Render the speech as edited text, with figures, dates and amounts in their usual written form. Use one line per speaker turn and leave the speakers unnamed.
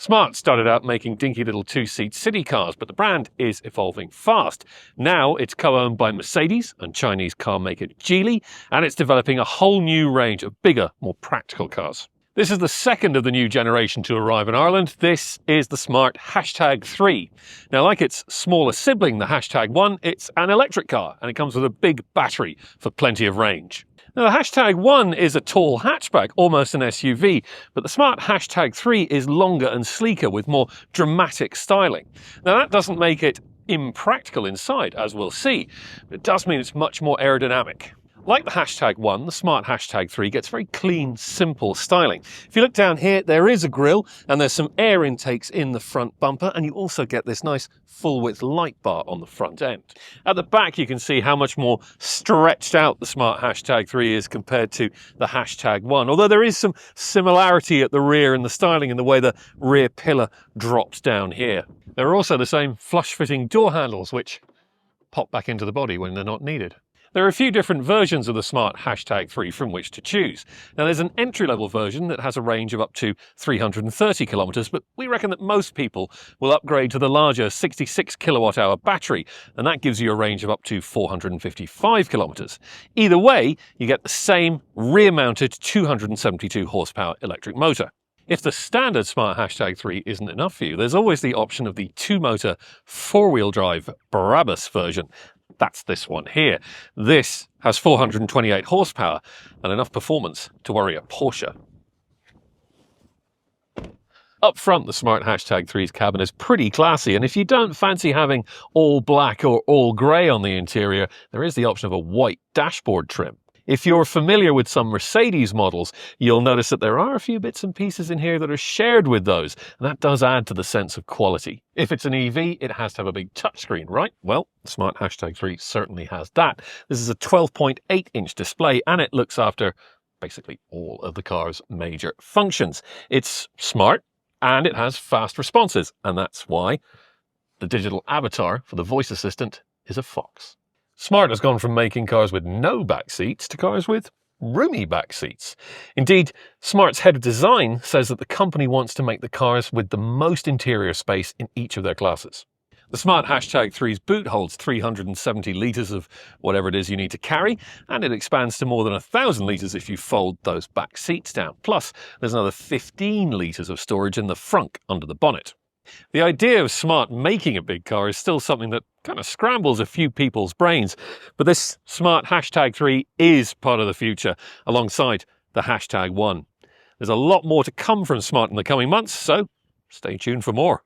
Smart started out making dinky little two-seat city cars, but the brand is evolving fast. Now it's co-owned by Mercedes and Chinese car maker Geely, and it's developing a whole new range of bigger, more practical cars. This is the second of the new generation to arrive in Ireland. This is the Smart #3. Now, like its smaller sibling, the #1, it's an electric car, and it comes with a big battery for plenty of range. Now, the #1 is a tall hatchback, almost an SUV, but the Smart #3 is longer and sleeker with more dramatic styling. Now, that doesn't make it impractical inside, as we'll see, but it does mean it's much more aerodynamic. Like the #1, the Smart #3 gets very clean, simple styling. If you look down here, there is a grille and there's some air intakes in the front bumper, and you also get this nice full-width light bar on the front end. At the back, you can see how much more stretched out the Smart #3 is compared to the #1, although there is some similarity at the rear in the styling and the way the rear pillar drops down here. There are also the same flush-fitting door handles, which pop back into the body when they're not needed. There are a few different versions of the Smart #3 from which to choose. Now, there's an entry-level version that has a range of up to 330 kilometres, but we reckon that most people will upgrade to the larger 66 kilowatt-hour battery, and that gives you a range of up to 455 kilometres. Either way, you get the same rear-mounted 272 horsepower electric motor. If the standard Smart #3 isn't enough for you, there's always the option of the two-motor, four-wheel drive Brabus version. That's this one here. This has 428 horsepower and enough performance to worry a Porsche. Up front, the Smart #3's cabin is pretty classy, and if you don't fancy having all black or all grey on the interior, there is the option of a white dashboard trim. If you're familiar with some Mercedes models, you'll notice that there are a few bits and pieces in here that are shared with those, and that does add to the sense of quality. If it's an EV, it has to have a big touchscreen, right? Well, the Smart #3 certainly has that. This is a 12.8-inch display, and it looks after basically all of the car's major functions. It's smart, and it has fast responses, and that's why the digital avatar for the voice assistant is a fox. Smart has gone from making cars with no back seats to cars with roomy back seats. Indeed, Smart's head of design says that the company wants to make the cars with the most interior space in each of their classes. The Smart #3's boot holds 370 litres of whatever it is you need to carry, and it expands to more than 1,000 litres if you fold those back seats down. Plus, there's another 15 litres of storage in the frunk under the bonnet. The idea of Smart making a big car is still something that kind of scrambles a few people's brains, but this Smart #3 is part of the future, alongside the #1. There's a lot more to come from Smart in the coming months, so stay tuned for more.